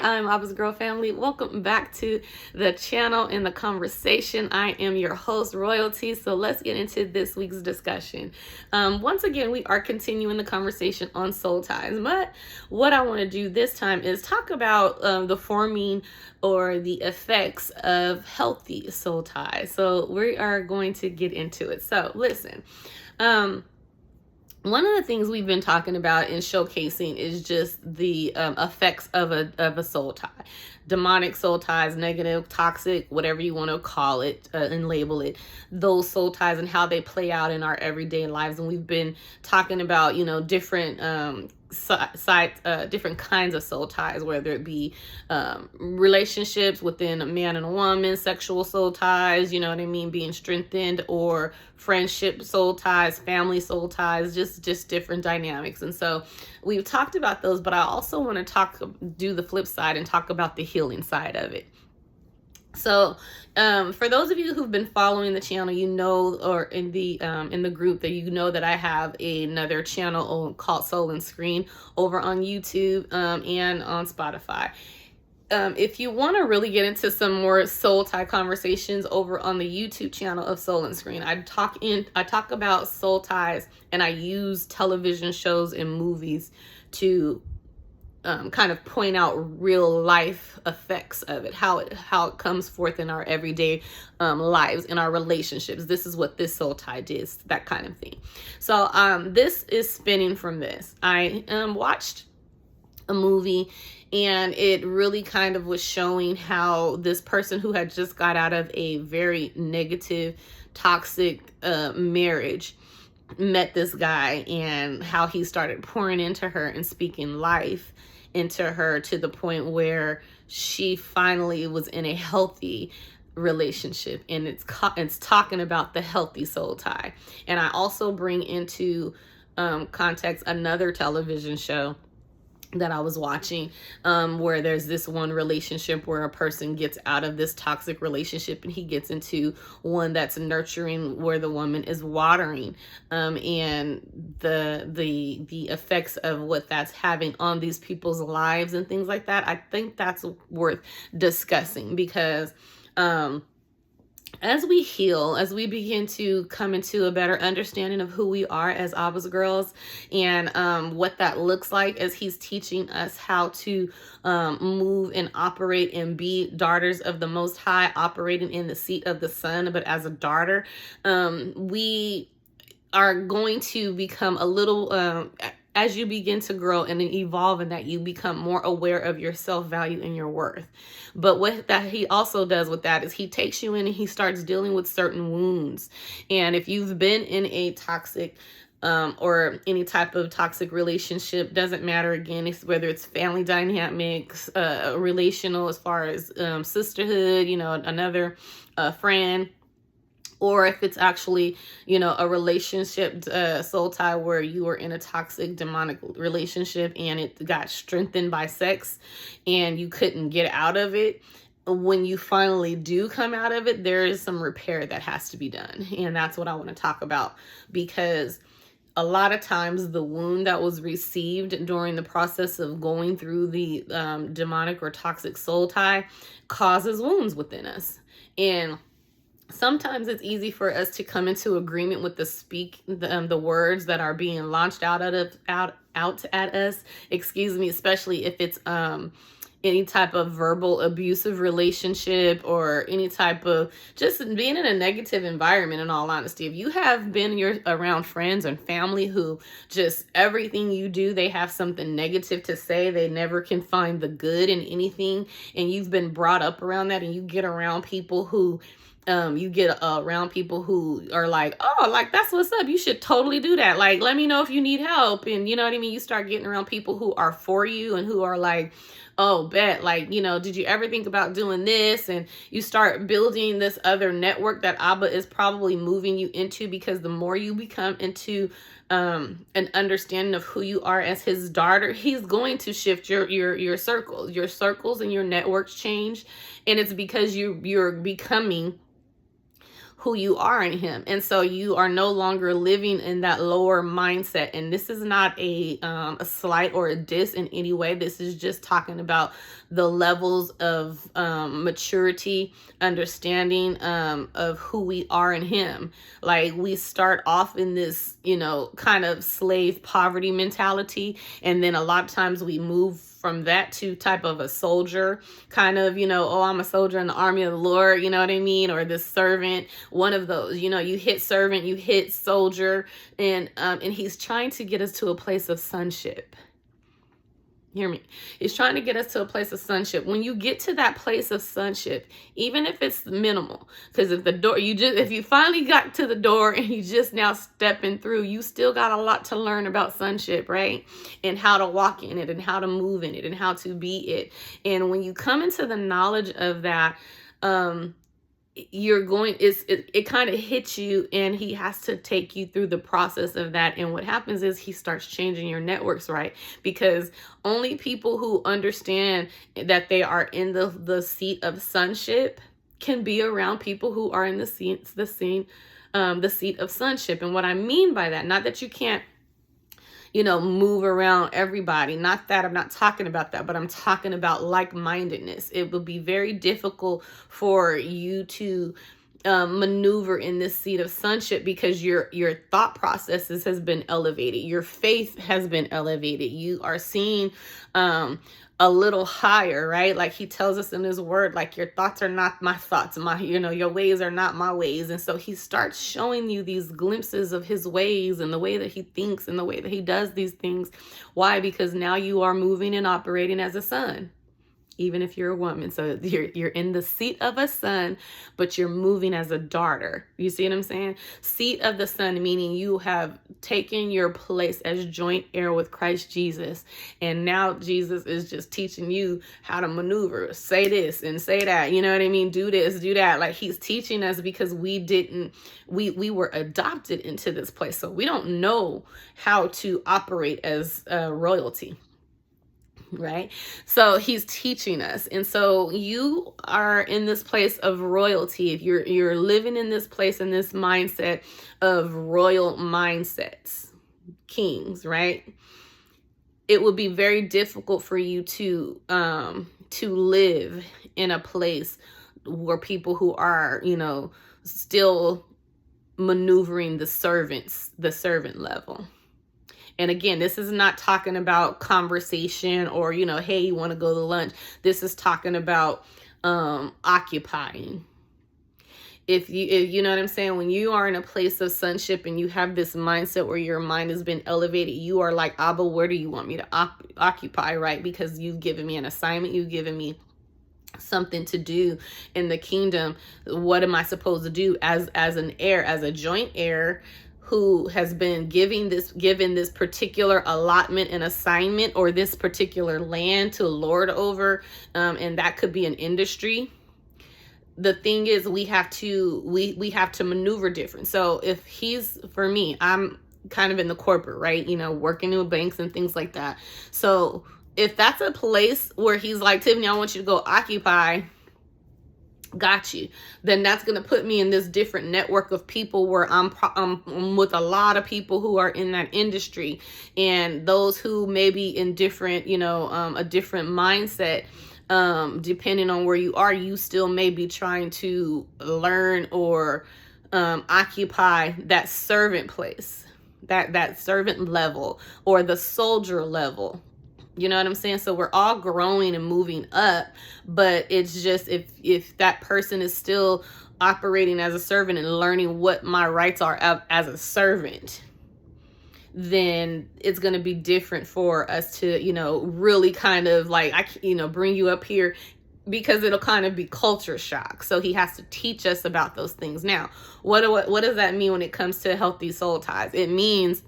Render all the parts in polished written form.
I'm Abba's Girl Family. Welcome back to the channel and the conversation. I am your host, Royalty. So let's get into this week's discussion. Once again, we are continuing the conversation on soul ties. But what I want to do this time is talk about the forming or the effects of healthy soul ties. So we are going to get into it. So listen. One of the things we've been talking about and showcasing is just the effects of a soul tie. Demonic soul ties, negative, toxic, whatever you want to call it and label it. Those soul ties and how they play out in our everyday lives. And we've been talking about, different different kinds of soul ties, whether it be relationships within a man and a woman, sexual soul ties, being strengthened, or friendship soul ties, family soul ties, just different dynamics. And so we've talked about those, but I also want to do the flip side and talk about the healing side of it. So for those of you who've been following the channel, or in the group, that I have another channel called Soul and Screen over on YouTube and on Spotify. If you want to really get into some more soul tie conversations over on the YouTube channel of Soul and Screen, I talk about soul ties, and I use television shows and movies to kind of point out real life effects of it, how it comes forth in our everyday lives, in our relationships. This is what this soul tie is, that kind of thing. So this is spinning from this. I watched a movie, and it really kind of was showing how this person who had just got out of a very negative, toxic marriage met this guy, and how he started pouring into her and speaking life into her to the point where she finally was in a healthy relationship. And it's talking about the healthy soul tie. And I also bring into context another television show that I was watching, where there's this one relationship where a person gets out of this toxic relationship and he gets into one that's nurturing, where the woman is watering, and the effects of what that's having on these people's lives and things like that. I think that's worth discussing, because as we heal, as we begin to come into a better understanding of who we are as Abba's girls, and what that looks like, as he's teaching us how to move and operate and be daughters of the Most High, operating in the seat of the Son, but as a daughter, we are going to become a little... as you begin to grow and evolve in that, you become more aware of your self-value and your worth. But what that he also does with that is he takes you in and he starts dealing with certain wounds. And if you've been in a toxic or any type of toxic relationship, doesn't matter, again, whether it's family dynamics, relational as far as sisterhood, another friend, or if it's actually, a relationship soul tie where you were in a toxic demonic relationship and it got strengthened by sex and you couldn't get out of it. When you finally do come out of it, there is some repair that has to be done. And that's what I want to talk about, because a lot of times the wound that was received during the process of going through the demonic or toxic soul tie causes wounds within us. And sometimes it's easy for us to come into agreement with the words that are being launched out at us, especially if it's any type of verbal abusive relationship, or any type of just being in a negative environment. In all honesty, if you have been around friends and family who just everything you do, they have something negative to say, they never can find the good in anything, and you've been brought up around that, and you get around people who are like, oh, like, that's what's up, you should totally do that, like, let me know if you need help. And you start getting around people who are for you and who are like, oh, bet, like, did you ever think about doing this? And you start building this other network that Abba is probably moving you into, because the more you become into an understanding of who you are as his daughter, he's going to shift your circles and your networks change. And it's because you're becoming who you are in him. And so you are no longer living in that lower mindset. And this is not a slight or a diss in any way. This is just talking about the levels of maturity, understanding of who we are in him. Like, we start off in this, kind of slave poverty mentality. And then a lot of times we move from that to type of a soldier kind of, oh, I'm a soldier in the army of the Lord, you know what I mean? Or this servant, one of those, you hit servant, you hit soldier, and he's trying to get us to a place of sonship. Hear me. He's trying to get us to a place of sonship. When you get to that place of sonship, even if it's minimal, because if you finally got to the door and you just now stepping through, you still got a lot to learn about sonship, right? And how to walk in it and how to move in it and how to be it. And when you come into the knowledge of that, it kind of hits you, and he has to take you through the process of that. And what happens is he starts changing your networks, right? Because only people who understand that they are in the seat of sonship can be around people who are in the seat of sonship. And what I mean by that, not that you can't move around everybody. Not that, I'm not talking about that, but I'm talking about like-mindedness. It will be very difficult for you to maneuver in this seat of sonship because your thought processes has been elevated. Your faith has been elevated. You are seeing a little higher, right? Like he tells us in his word, like, your thoughts are not my thoughts, your ways are not my ways. And so he starts showing you these glimpses of his ways and the way that he thinks and the way that he does these things. Why? Because now you are moving and operating as a son, even if you're a woman. So you're in the seat of a son, but you're moving as a daughter. You see what I'm saying? Seat of the son, meaning you have taken your place as joint heir with Christ Jesus. And now Jesus is just teaching you how to maneuver, say this and say that, you know what I mean? Do this, do that. Like, he's teaching us because we were adopted into this place. So we don't know how to operate as royalty. Right? So he's teaching us. And so you are in this place of royalty. If you're living in this place, in this mindset of royal mindsets, kings, right? It would be very difficult for you to live in a place where people who are, still maneuvering the servant level. And again, this is not talking about conversation or, hey, you want to go to lunch. This is talking about occupying. If you know what I'm saying, when you are in a place of sonship and you have this mindset where your mind has been elevated, you are like, Abba, where do you want me to occupy, right? Because you've given me an assignment, you've given me something to do in the kingdom. What am I supposed to do as an heir, as a joint heir, who has been given this particular allotment and assignment, or this particular land to lord over, and that could be an industry. The thing is, we have to maneuver different. So if for me, I'm kind of in the corporate, right? Working with banks and things like that. So if that's a place where he's like, Tiffany, I want you to go occupy, got you, then that's going to put me in this different network of people where I'm with a lot of people who are in that industry, and those who may be in different, a different mindset. Depending on where you are, you still may be trying to learn or occupy that servant place, that servant level, or the soldier level. You know what I'm saying? So we're all growing and moving up, but it's just if that person is still operating as a servant and learning what my rights are as a servant, then it's going to be different for us to, really kind of like, bring you up here, because it'll kind of be culture shock. So he has to teach us about those things. Now, what does that mean when it comes to healthy soul ties? It means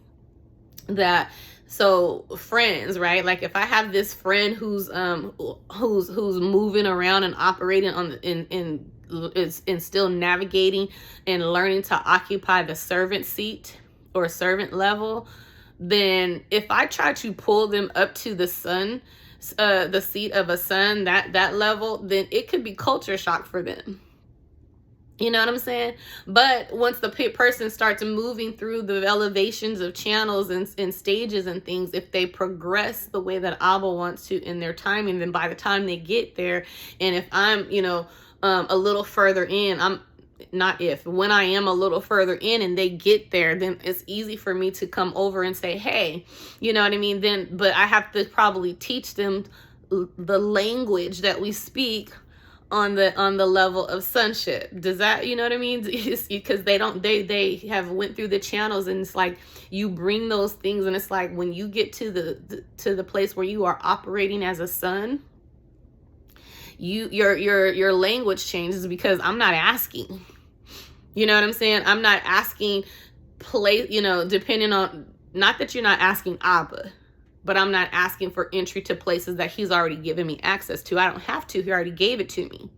that, so friends, right? Like if I have this friend who's moving around and operating and still navigating and learning to occupy the servant seat or servant level, then if I try to pull them up to the seat of a son, that level, then it could be culture shock for them. You know what I'm saying? But once the person starts moving through the elevations of channels and stages and things, if they progress the way that Abba wants to in their timing, then by the time they get there, and if I'm, a little further in, when I am a little further in and they get there, then it's easy for me to come over and say, hey, you know what I mean? But I have to probably teach them the language that we speak on the level of sonship. Does that, you know what I mean? It's because they have went through the channels, and it's like you bring those things, and it's like when you get to the place where you are operating as a son, your language changes, because I'm not asking. You know what I'm saying? I'm not asking depending on, not that you're not asking Abba, but I'm not asking for entry to places that he's already given me access to. I don't have to. He already gave it to me.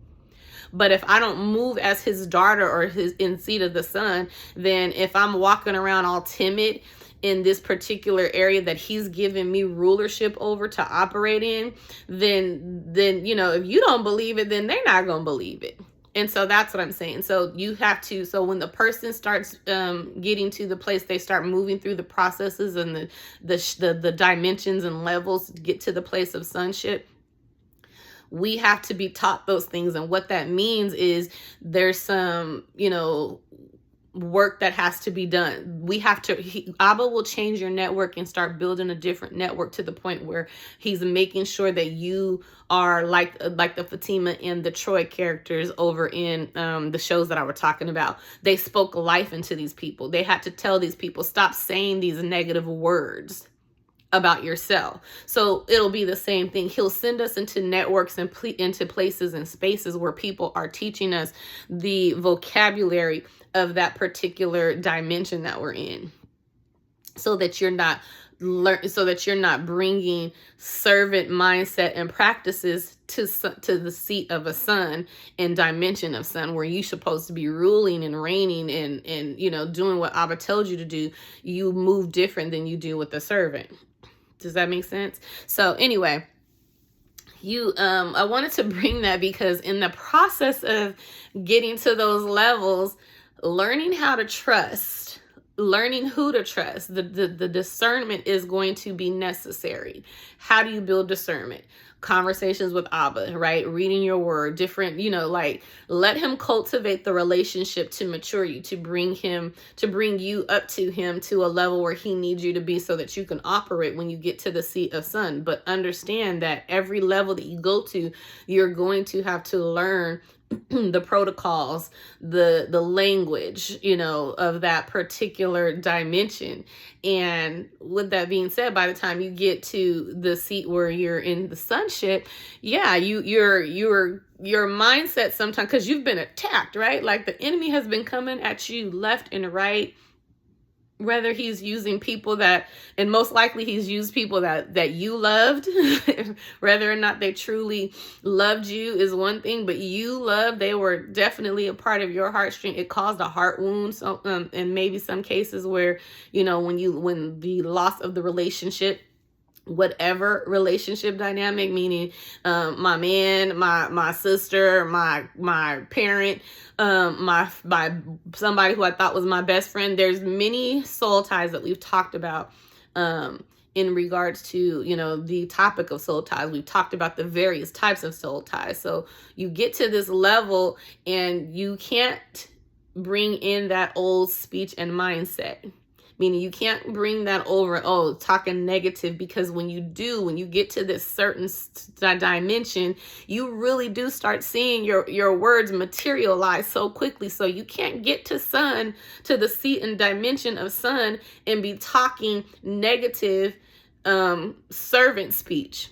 But if I don't move as his daughter or his in seat of the son, then if I'm walking around all timid in this particular area that he's given me rulership over to operate in, then if you don't believe it, then they're not going to believe it. And so that's what I'm saying. So you have to, so when the person starts getting to the place, they start moving through the processes and the dimensions and levels, get to the place of sonship, we have to be taught those things. And what that means is there's some, work that has to be done. Abba will change your network and start building a different network to the point where he's making sure that you are like the Fatima and the Troy characters over in the shows that I was talking about. They spoke life into these people. They had to tell these people, stop saying these negative words about yourself. So it'll be the same thing. He'll send us into networks and into places and spaces where people are teaching us the vocabulary of that particular dimension that we're in, so that you're not bringing servant mindset and practices to the seat of a son and dimension of son, where you're supposed to be ruling and reigning and doing what Abba tells you to do. You move different than you do with the servant. Does that make sense? So anyway, I wanted to bring that because in the process of getting to those levels, learning how to trust, learning who to trust, the discernment is going to be necessary. How do you build discernment? Conversations with Abba, right? Reading your word, different, let him cultivate the relationship to mature you, to bring you up to him to a level where he needs you to be, so that you can operate when you get to the seat of son. But understand that every level that you go to, you're going to have to learn the protocols, the language, of that particular dimension. And with that being said, by the time you get to the seat where you're in the sonship, yeah, your mindset sometimes, because you've been attacked, right? Like the enemy has been coming at you left and right. Whether he's using people and most likely he's used people that you loved, whether or not they truly loved you is one thing, but they were definitely a part of your heartstring. It caused a heart wound. So, and maybe some cases where, when the loss of the relationship, whatever relationship dynamic, meaning my man, my sister, my parent, my somebody who I thought was my best friend. There's many soul ties that we've talked about in regards to, the topic of soul ties. We've talked about the various types of soul ties. So you get to this level and you can't bring in that old speech and mindset. Meaning you can't bring that over, talking negative, because when you get to this certain dimension, you really do start seeing your words materialize so quickly. So you can't get to the seat and dimension of son and be talking negative servant speech.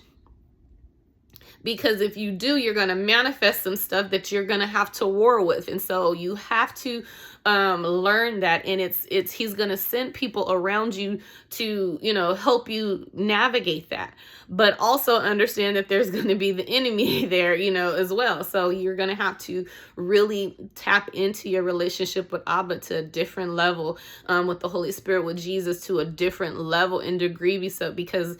Because if you do, you're going to manifest some stuff that you're going to have to war with. And so you have to learn that. And he's going to send people around you to, help you navigate that. But also understand that there's going to be the enemy there, as well. So you're going to have to really tap into your relationship with Abba to a different level, with the Holy Spirit, with Jesus to a different level and degree. Because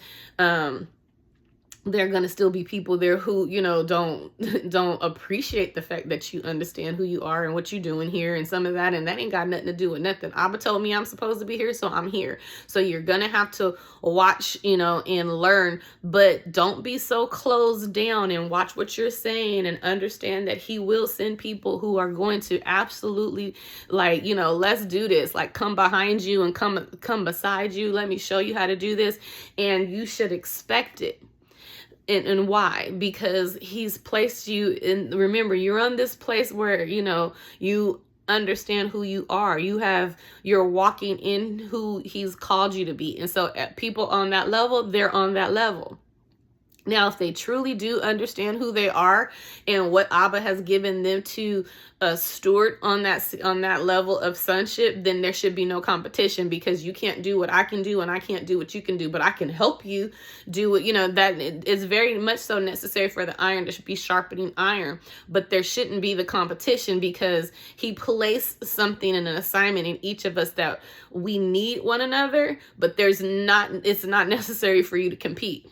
there are going to still be people there who, you know, don't don't appreciate the fact that you understand who you are and what you're doing here and some of that, and that ain't got nothing to do with nothing. Abba told me I'm supposed to be here, so I'm here. So you're going to have to watch, you know, and learn, but don't be so closed down, and watch what you're saying and understand that he will send people who are going to absolutely, like, you know, let's do this, like come behind you and come beside you. Let me show you how to do this, and you should expect it. And why? Because he's placed you in, remember, you're on this place where, you know, you understand who you are. You're walking in who he's called you to be. And so people on that level, they're on that level. Now, if they truly do understand who they are and what Abba has given them to steward on that level of sonship, then there should be no competition, because you can't do what I can do and I can't do what you can do, but I can help you do what, you know, that is very much so necessary for the iron to be sharpening iron. But there shouldn't be the competition, because he placed something in an assignment in each of us that we need one another, but it's not necessary for you to compete.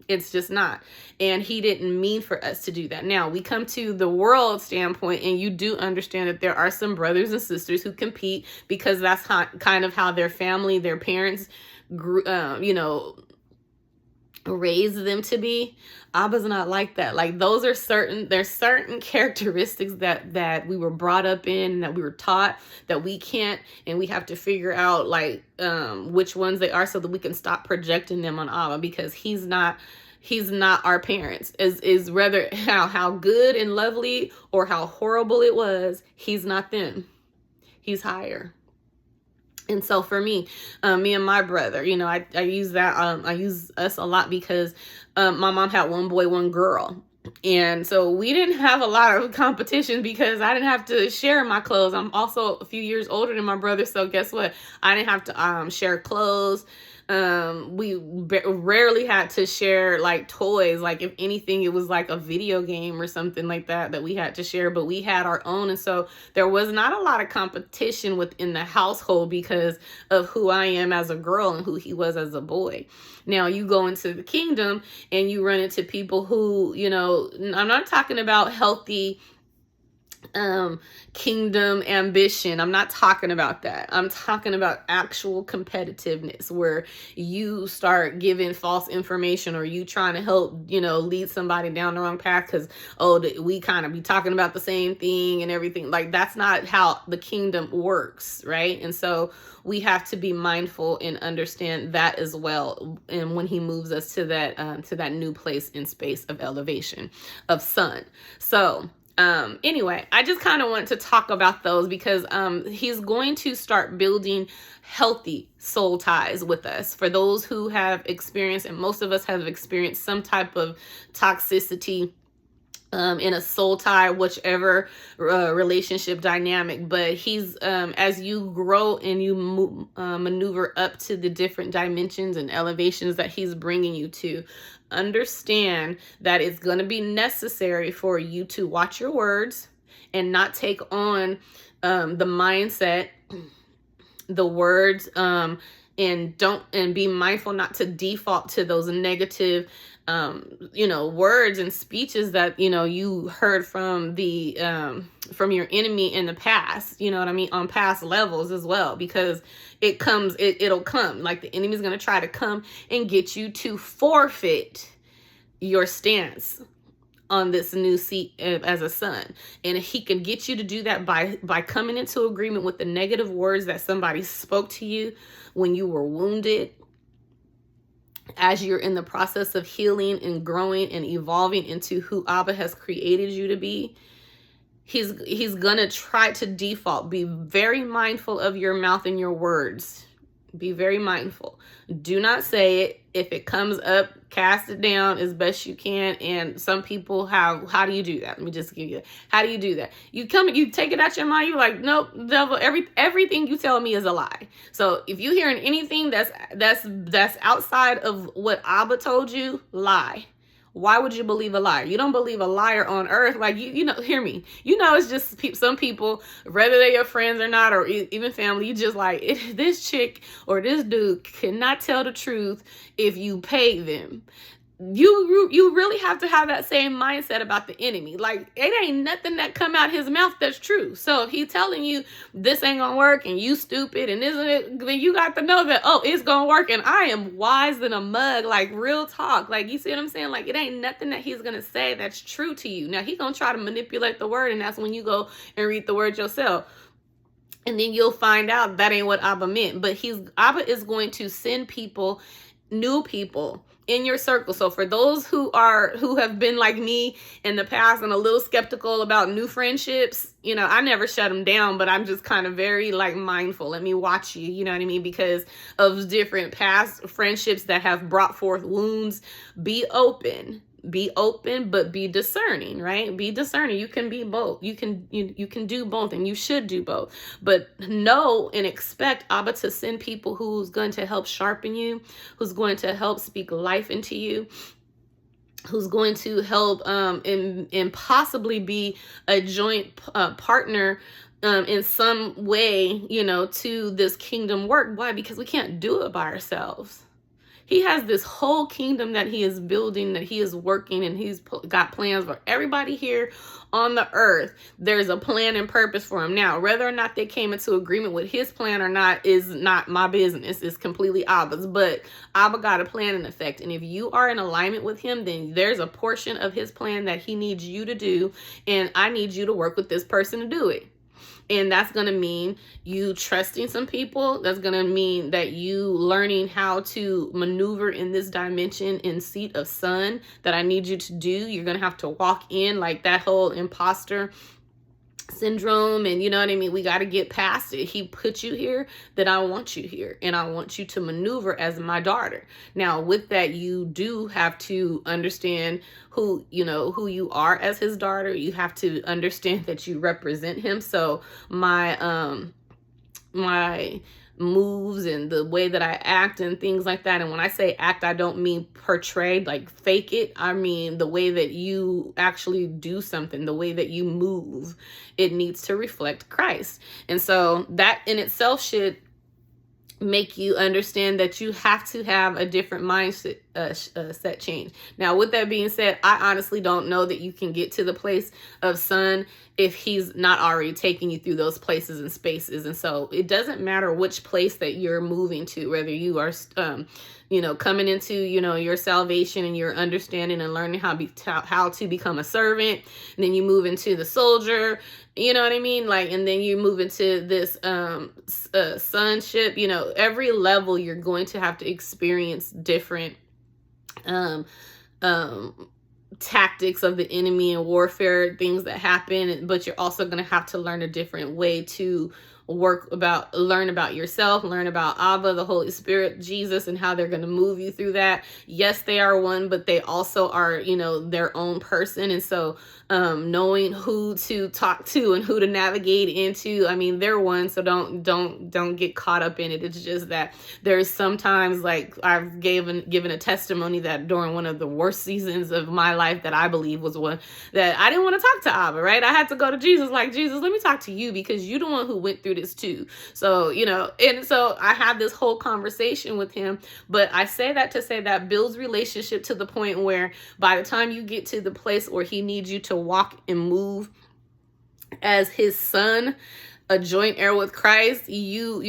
It's just not. And he didn't mean for us to do that. Now, we come to the world standpoint, and you do understand that there are some brothers and sisters who compete because that's kind of how their family, their parents grew, you know, raised them to be. Abba's not like that. Like, there's certain characteristics that we were brought up in, that we were taught, that we can't, and we have to figure out like which ones they are, so that we can stop projecting them on Abba, because he's not our parents. Is rather how good and lovely or how horrible it was, he's not them. He's higher. And so for me and my brother, you know, I use that, I use us a lot, because my mom had one boy, one girl. And so we didn't have a lot of competition, because I didn't have to share my clothes. I'm also a few years older than my brother. So guess what? I didn't have to share clothes. We rarely had to share like toys. Like, if anything, it was like a video game or something like that we had to share, but we had our own. And so there was not a lot of competition within the household because of who I am as a girl and who he was as a boy. Now you go into the kingdom and you run into people who, you know, I'm not talking about healthy kingdom ambition. I'm not talking about that. I'm talking about actual competitiveness, where you start giving false information, or you trying to help, you know, lead somebody down the wrong path because, we kind of be talking about the same thing and everything. Like, that's not how the kingdom works, right? And so we have to be mindful and understand that as well. And when he moves us to that new place in space of elevation of son. So anyway, I just kind of want to talk about those, because he's going to start building healthy soul ties with us. For those who have experienced, and most of us have experienced, some type of toxicity in a soul tie, whichever relationship dynamic. But he's as you grow and you maneuver up to the different dimensions and elevations that he's bringing you to, understand that it's going to be necessary for you to watch your words and not take on the mindset, the words, and be mindful not to default to those negative words and speeches that, you heard from your enemy in the past, you know what I mean? On past levels as well, because it'll come. Like, the enemy's going to try to come and get you to forfeit your stance on this new seat as a son. And he can get you to do that by coming into agreement with the negative words that somebody spoke to you when you were wounded, as you're in the process of healing and growing and evolving into who Abba has created you to be. He's gonna try to default. Be very mindful of your mouth and your words. Be very mindful. Do not say it. If it comes up, cast it down as best you can. And some people how do you do that? Let me just give you that. How do you do that? You take it out your mind. You're like, nope, devil, everything you tell me is a lie. So if you're hearing anything that's outside of what Abba told you, lie. Why would you believe a liar? You don't believe a liar on earth. Like, hear me. It's just some people, whether they're your friends or not, or even family, you just like, this chick or this dude cannot tell the truth if you pay them. you really have to have that same mindset about the enemy. Like, it ain't nothing that come out his mouth that's true. So if he's telling you this ain't gonna work and you stupid and isn't it, then you got to know that, oh, it's gonna work and I am wise than a mug. Like, real talk. Like, you see what I'm saying? Like, it ain't nothing that he's gonna say that's true to you. Now, he gonna try to manipulate the word, and that's when you go and read the word yourself. And then you'll find out that ain't what Abba meant. But Abba is going to send people, new people in your circle. So for those who have been like me in the past and a little skeptical about new friendships, you know, I never shut them down, but I'm just kind of very like mindful. Let me watch you, you know what I mean? Because of different past friendships that have brought forth wounds. Be open, but be discerning, right? Be discerning. You can be both. You can do both, and you should do both. But know and expect Abba to send people who's going to help sharpen you, who's going to help speak life into you, who's going to help and possibly be a joint partner in some way, you know, to this kingdom work. Why? Because we can't do it by ourselves. He has this whole kingdom that he is building, that he is working, and he's got plans for everybody here on the earth. There's a plan and purpose for him. Now, whether or not they came into agreement with his plan or not is not my business. It's completely Abba's. But Abba got a plan in effect. And if you are in alignment with him, then there's a portion of his plan that he needs you to do. And I need you to work with this person to do it. And that's going to mean you trusting some people. That's going to mean that you learning how to maneuver in this dimension in seat of son that I need you to do. You're going to have to walk in like that whole imposter syndrome, and you know what I mean? We got to get past it. He put you here, that I want you here, and I want you to maneuver as my daughter. Now, with that, you do have to understand who you are as his daughter. You have to understand that you represent him. So my moves and the way that I act and things like that. And when I say act, I don't mean portray, like fake it. I mean the way that you actually do something, the way that you move, it needs to reflect Christ. And so that in itself should make you understand that you have to have a different mindset set change. Now, with that being said, I honestly don't know that you can get to the place of son if he's not already taking you through those places and spaces. And so it doesn't matter which place that you're moving to, whether you are coming into your salvation and your understanding and learning how to become a servant, and then you move into the soldier, you know what I mean? Like, and then you move into this sonship. Every level you're going to have to experience different tactics of the enemy and warfare, things that happen, but you're also going to have to learn a different way to learn about yourself, learn about Abba, the Holy Spirit, Jesus, and how they're going to move you through that. Yes, they are one, but they also are, their own person. And so knowing who to talk to and who to navigate into, I mean, they're one, so don't get caught up in it. It's just that there's sometimes, like, I've given a testimony that during one of the worst seasons of my life, that I believe was one that I didn't want to talk to Abba, right? I had to go to Jesus, like, Jesus, let me talk to you, because you're the one who went through this too. So, and so I had this whole conversation with him. But I say that to say that builds relationship to the point where by the time you get to the place where he needs you to walk and move as his son, a joint heir with Christ, you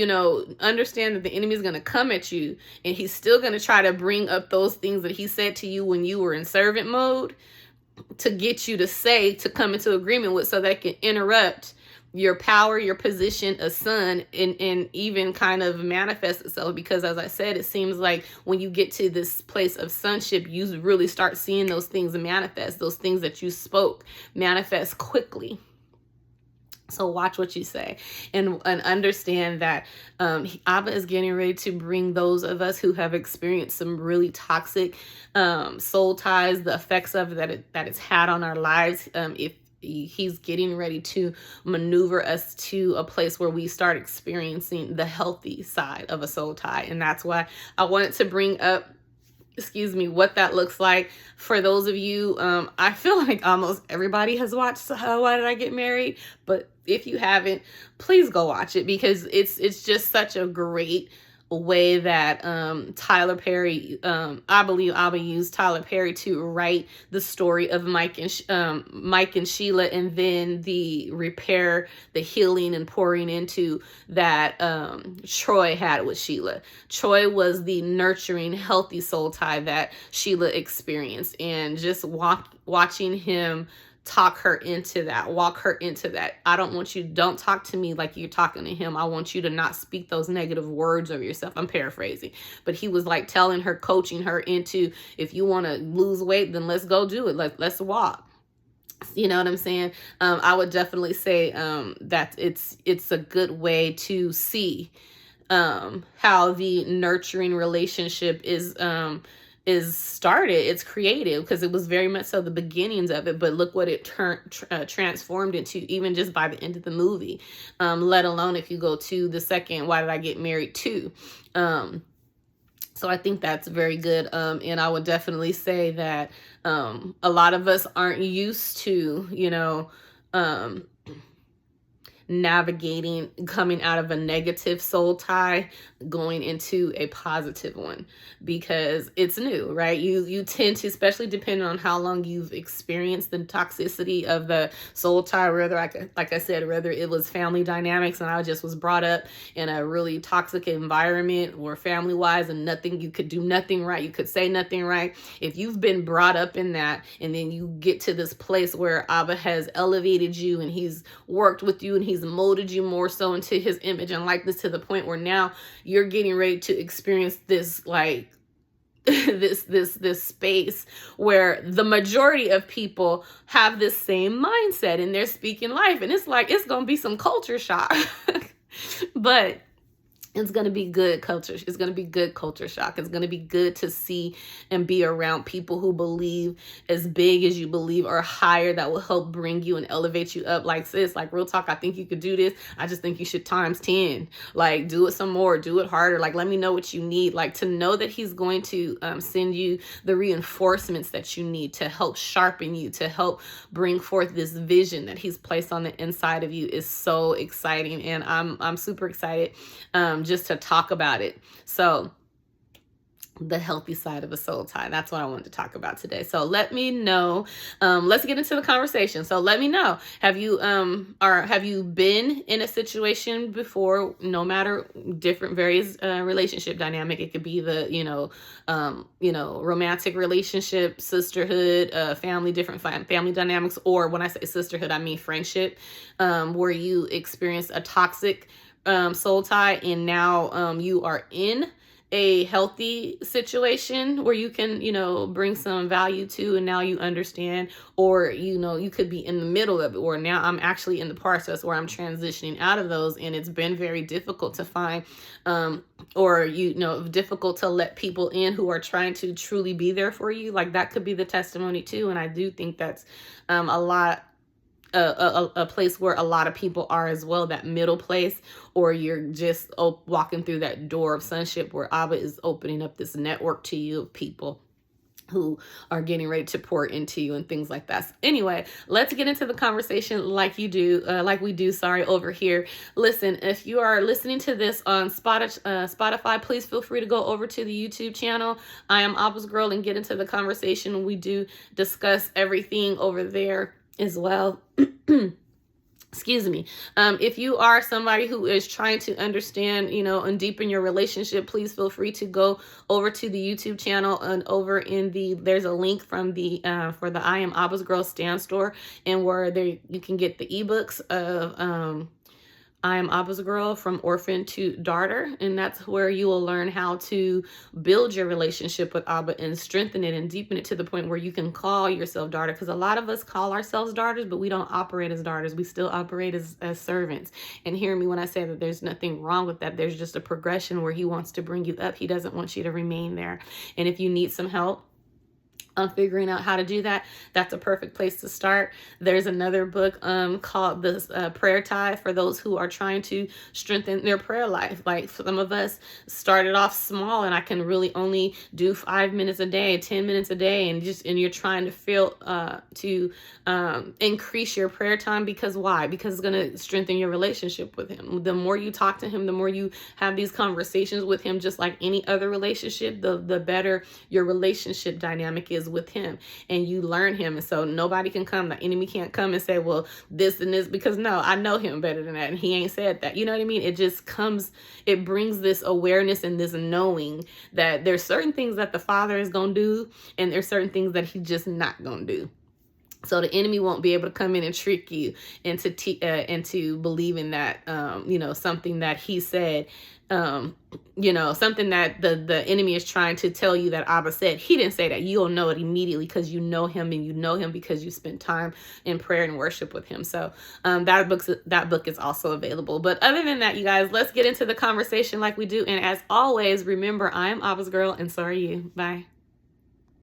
understand that the enemy is going to come at you, and he's still going to try to bring up those things that he said to you when you were in servant mode to get you to come into agreement with, so that can interrupt your power, your position as son, and even kind of manifest itself. Because as I said, it seems like when you get to this place of sonship, you really start seeing those things manifest, those things that you spoke manifest quickly. So watch what you say, and understand that Abba is getting ready to bring those of us who have experienced some really toxic soul ties, the effects of that it's had on our lives. If he's getting ready to maneuver us to a place where we start experiencing the healthy side of a soul tie. And that's why I wanted to bring up, what that looks like for those of you. I feel like almost everybody has watched Why Did I Get Married? But if you haven't, please go watch it, because it's just such a great way that Tyler Perry, I believe ABBA used Tyler Perry to write the story of Mike and Sheila, and then the repair, the healing and pouring into that Troy had with Sheila. Troy was the nurturing, healthy soul tie that Sheila experienced, and just watching him talk her into that, walk her into that. I don't want you, don't talk to me like you're talking to him. I want you to not speak those negative words of yourself. I'm paraphrasing, but he was like telling her, coaching her into, if you want to lose weight, then let's go do it. Let's walk. You know what I'm saying? I would definitely say that it's a good way to see how the nurturing relationship is started. It's created, because it was very much so the beginnings of it, but look what it transformed into, even just by the end of the movie, let alone if you go to the second Why Did I Get Married To. So I think that's very good, and I would definitely say that a lot of us aren't used to, you know, navigating, coming out of a negative soul tie, going into a positive one, because it's new, right? You tend to, especially depending on how long you've experienced the toxicity of the soul tie, whether, like I said, whether it was family dynamics and I just was brought up in a really toxic environment, or family wise, and you could do nothing right, you could say nothing right. If you've been brought up in that, and then you get to this place where ABBA has elevated you, and he's worked with you, and he's molded you more so into his image and likeness, to the point where now you're getting ready to experience this, like, this space where the majority of people have this same mindset and they're speaking life, and it's like, it's gonna be some culture shock. But it's going to be good culture. It's going to be good culture shock. It's going to be good to see and be around people who believe as big as you believe, or higher, that will help bring you and elevate you up. Like, sis, like, real talk, I think you could do this. I just think you should times 10. Like, do it some more, do it harder. Like, let me know what you need. Like, to know that he's going to send you the reinforcements that you need to help sharpen you, to help bring forth this vision that he's placed on the inside of you, is so exciting. And I'm super excited just to talk about it. So the healthy side of a soul tie, that's what I wanted to talk about today. So let me know, let's get into the conversation. So let me know, have you been in a situation before, no matter different various relationship dynamic? It could be the romantic relationship, sisterhood, family, different family dynamics, or when I say sisterhood, I mean friendship, where you experience a toxic soul tie, and now you are in a healthy situation where you can, bring some value to, and now you understand, or, you could be in the middle of it, or now I'm actually in the process where I'm transitioning out of those, and it's been very difficult to find, or, difficult to let people in who are trying to truly be there for you. Like, that could be the testimony too. And I do think that's a place where a lot of people are as well, that middle place, or you're just walking through that door of sonship where ABBA is opening up this network to you of people who are getting ready to pour into you and things like that. So anyway, let's get into the conversation like we do over here. Listen, if you are listening to this on Spotify, please feel free to go over to the YouTube channel, I Am ABBA's Girl, and get into the conversation. We do discuss everything over there as well. Excuse me. If you are somebody who is trying to understand, and deepen your relationship, please feel free to go over to the YouTube channel, and over in there's a link from for the I Am ABBA's Girl Stand Store, and where you can get the ebooks of I Am ABBA's Girl, From Orphan to Daughter, and that's where you will learn how to build your relationship with ABBA and strengthen it and deepen it to the point where you can call yourself daughter, because a lot of us call ourselves daughters, but we don't operate as daughters. We still operate as servants. And hear me when I say that there's nothing wrong with that. There's just a progression where he wants to bring you up. He doesn't want you to remain there. And if you need some help on figuring out how to do that, that's a perfect place to start. There's another book called this Prayer Tithe for those who are trying to strengthen their prayer life. Like some of us started off small, and I can really only do 5 minutes a day, 10 minutes a day, and you're trying to feel to increase your prayer time. Because why? Because it's going to strengthen your relationship with him. The more you talk to him, the more you have these conversations with him, just like any other relationship, the better your relationship dynamic is with him, and you learn him. And so nobody can come, the enemy can't come and say, well, this and this, because no, I know him better than that, and he ain't said that. You know what I mean? It just comes, it brings this awareness and this knowing that there's certain things that the Father is going to do, and there's certain things that he's just not going to do. So the enemy won't be able to come in and trick you into believing that, something that he said, something that the enemy is trying to tell you that Abba said. He didn't say that. You'll know it immediately because you know him, and you know him because you spend time in prayer and worship with him. So that book is also available. But other than that, you guys, let's get into the conversation like we do. And as always, remember, I am Abba's girl, and so are you. Bye.